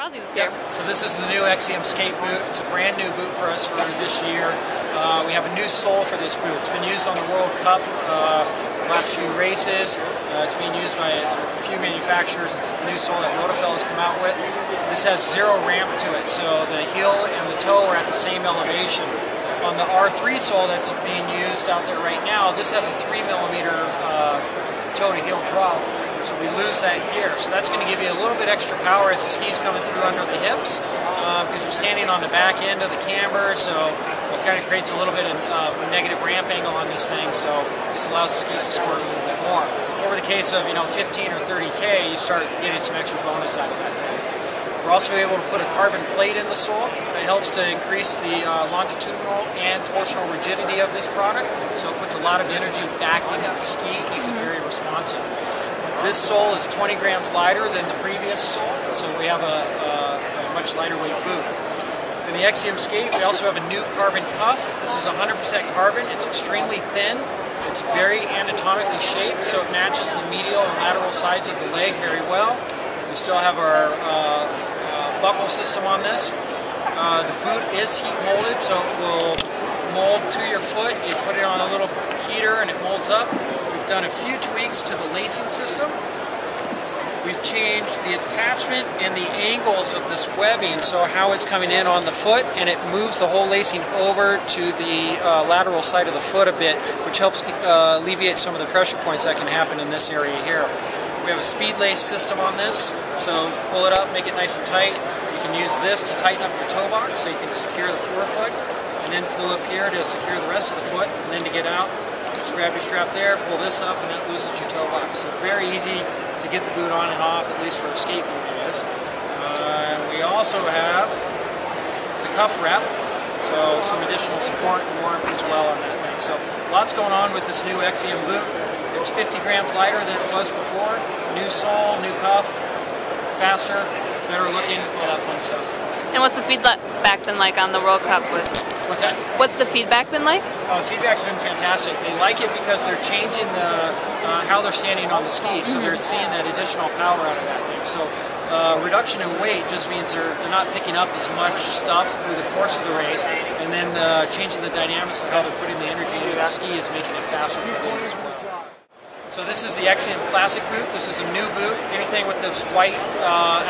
Rossi this year. Yeah. So this is the new Exum skate boot. It's a brand new boot for us for this year. We have a new sole for this boot. It's been used on the World Cup the last few races. It's being used by a few manufacturers. It's the new sole that Rossignol has come out with. This has zero ramp to it, so the heel and the toe are at the same elevation. On the R3 sole that's being used out there right now, this has a 3mm toe to heel drop. So we lose that here. So that's going to give you a little bit extra power as the ski's coming through under the hips, because you're standing on the back end of the camber, so it kind of creates a little bit of negative ramp angle on this thing, so it just allows the skis to squirt a little bit more. Over the case of 15 or 30K, you start getting some extra bonus out of that thing. We're also able to put a carbon plate in the sole that helps to increase the longitudinal and torsional rigidity of this product, so it puts a lot of energy back into the ski, makes it very responsive. This sole is 20 grams lighter than the previous sole, so we have a much lighter weight boot. In the Exum skate, we also have a new carbon cuff. This is 100% carbon. It's extremely thin. It's very anatomically shaped, so it matches the medial and lateral sides of the leg very well. We still have our buckle system on this. The boot is heat molded, so it will mold to your foot. You put it on a little heater and it molds up. We've done a few tweaks to the lacing system. We've changed the attachment and the angles of this webbing, so how it's coming in on the foot, and it moves the whole lacing over to the lateral side of the foot a bit, which helps alleviate some of the pressure points that can happen in this area here. We have a speed lace system on this, so pull it up, make it nice and tight. You can use this to tighten up your toe box, so you can secure the forefoot, and then pull up here to secure the rest of the foot, and then to get out, just grab your strap there, pull this up, and that loosens your toe box. So very easy to get the boot on and off, at least for a skate boot it is. We also have the cuff wrap, so some additional support and warmth as well on that thing. So lots going on with this new Exum boot. It's 50 grams lighter than it was before. New sole, new cuff, faster, better looking, all that fun stuff. And what's the feedback been like on the World Cup? What's that? What's the feedback been like? Oh, the feedback's been fantastic. They like it because they're changing the how they're standing on the ski, so they're seeing that additional power out of that thing. So reduction in weight just means they're not picking up as much stuff through the course of the race, and then changing the dynamics of how they're putting the energy into the ski is making it faster for them as well. So this is the Exum Classic boot. This is a new boot. Anything with this white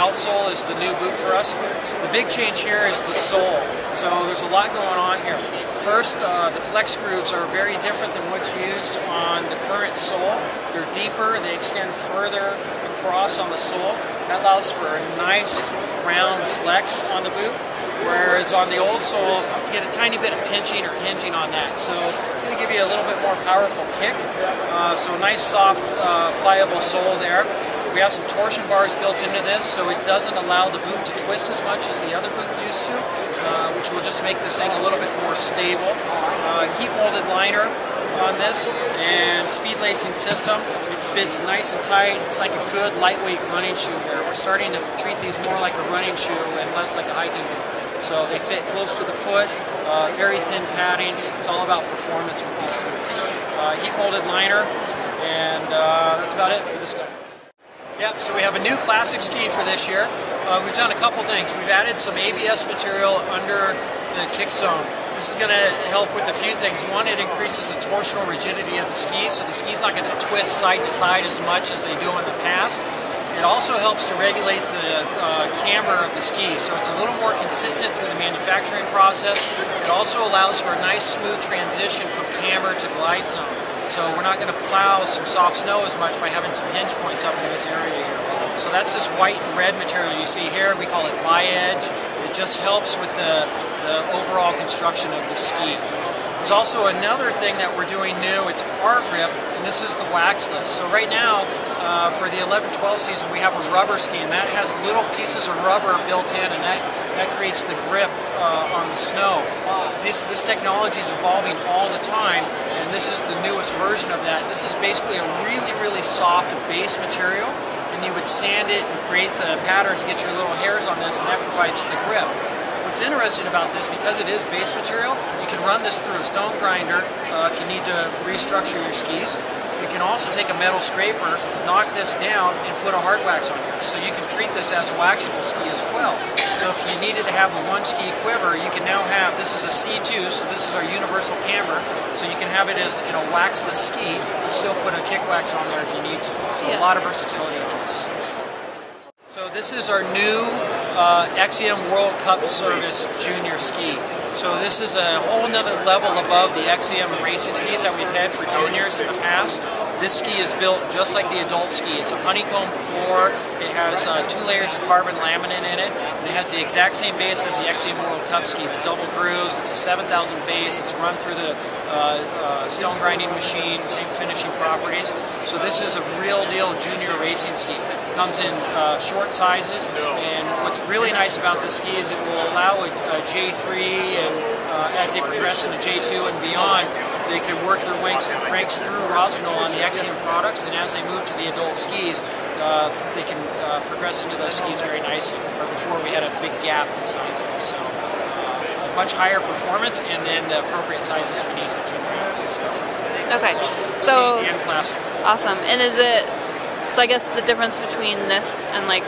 outsole is the new boot for us. The big change here is the sole. So there's a lot going on here. First, the flex grooves are very different than what's used on the current sole. They're deeper, they extend further across on the sole. That allows for a nice round flex on the boot. Whereas on the old sole, you get a tiny bit of pinching or hinging on that. So it's going to give you a little bit more powerful kick. So a nice, soft, pliable sole there. We have some torsion bars built into this, so it doesn't allow the boot to twist as much as the other boot used to, which will just make this thing a little bit more stable. Heat molded liner on this, and speed lacing system. It fits nice and tight. It's like a good lightweight running shoe here. We're starting to treat these more like a running shoe and less like a hiking boot. So they fit close to the foot, very thin padding. It's all about performance with these boots. Heat molded liner, and that's about it for this guy. Yep, so we have a new classic ski for this year. We've done a couple things. We've added some ABS material under the kick zone. This is going to help with a few things. One, it increases the torsional rigidity of the ski, so the ski's not going to twist side to side as much as they do in the past. It also helps to regulate the camber of the ski, so it's a little more consistent through the manufacturing process. It also allows for a nice smooth transition from camber to glide zone. So we're not going to plow some soft snow as much by having some hinge points up in this area here. So that's this white and red material you see here. We call it bi-edge. It just helps with the overall construction of the ski. There's also another thing that we're doing new. It's our grip, and this is the waxless. So right now, for the 11-12 season, we have a rubber ski, and that has little pieces of rubber built in, and that creates the grip on the snow. This technology is evolving all the time, and this is the newest version of that. This is basically a really, really soft base material, and you would sand it and create the patterns, get your little hairs on this, and that provides the grip. What's interesting about this, because it is base material, you can run this through a stone grinder if you need to restructure your skis. You can also take a metal scraper, knock this down, and put a hard wax on here. So you can treat this as a waxable ski as well. So if you needed to have a one ski quiver, you can now have, this is a C2, so this is our universal camber, so you can have it as in a waxless ski and still put a kick wax on there if you need to. So a lot of versatility on this. So this is our new Exum World Cup Service Junior ski. So this is a whole nother level above the Exum racing skis that we've had for juniors in the past. This ski is built just like the adult ski. It's a honeycomb floor. It has 2 layers of carbon laminate in it. And it has the exact same base as the Exum World Cup ski, the double grooves. It's a 7,000 base. It's run through the stone grinding machine, same finishing properties. So this is a real deal junior racing ski. It comes in short sizes, and what's really nice about this ski is it will allow a J3, and as they progress into J2 and beyond, they can work their ranks through Rossignol on the Exum products, and as they move to the adult skis, they can progress into those skis very nicely. Where before we had a big gap in sizing, so a much higher performance, and then the appropriate sizes we need for junior athletes. Okay, so skate and classic. Awesome. And is it? So I guess the difference between this and like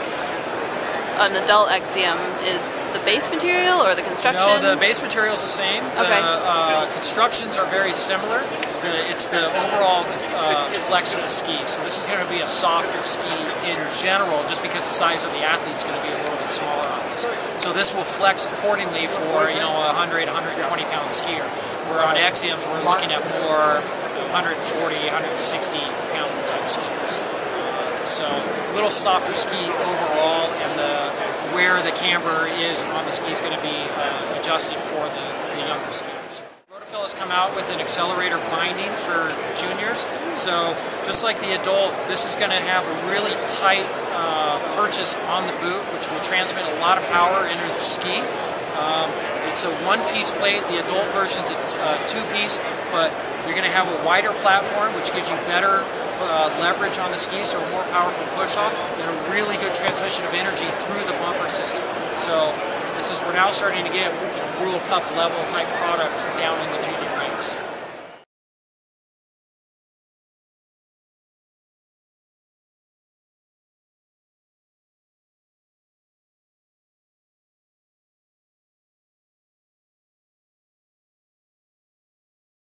an adult Exum is the base material or the construction? No, the base material is the same. Okay. The constructions are very similar. It's the overall flex of the ski. So this is going to be a softer ski in general, just because the size of the athlete is going to be a little bit smaller on this. So this will flex accordingly for, you know, a 100, 120 pound skier. Where on Exums we're looking at more 140, 160 pound type skiers. So a little softer ski overall, and where the camber is on the ski is going to be adjusted for the younger skiers. Rotofill has come out with an accelerator binding for juniors. So just like the adult, this is going to have a really tight purchase on the boot, which will transmit a lot of power into the ski. It's a one-piece plate. The adult version is a two-piece, but you're going to have a wider platform, which gives you better leverage on the ski, so a more powerful push-off, and a really good transmission of energy through the bumper system. So we're now starting to get World Cup level type product down in the junior ranks.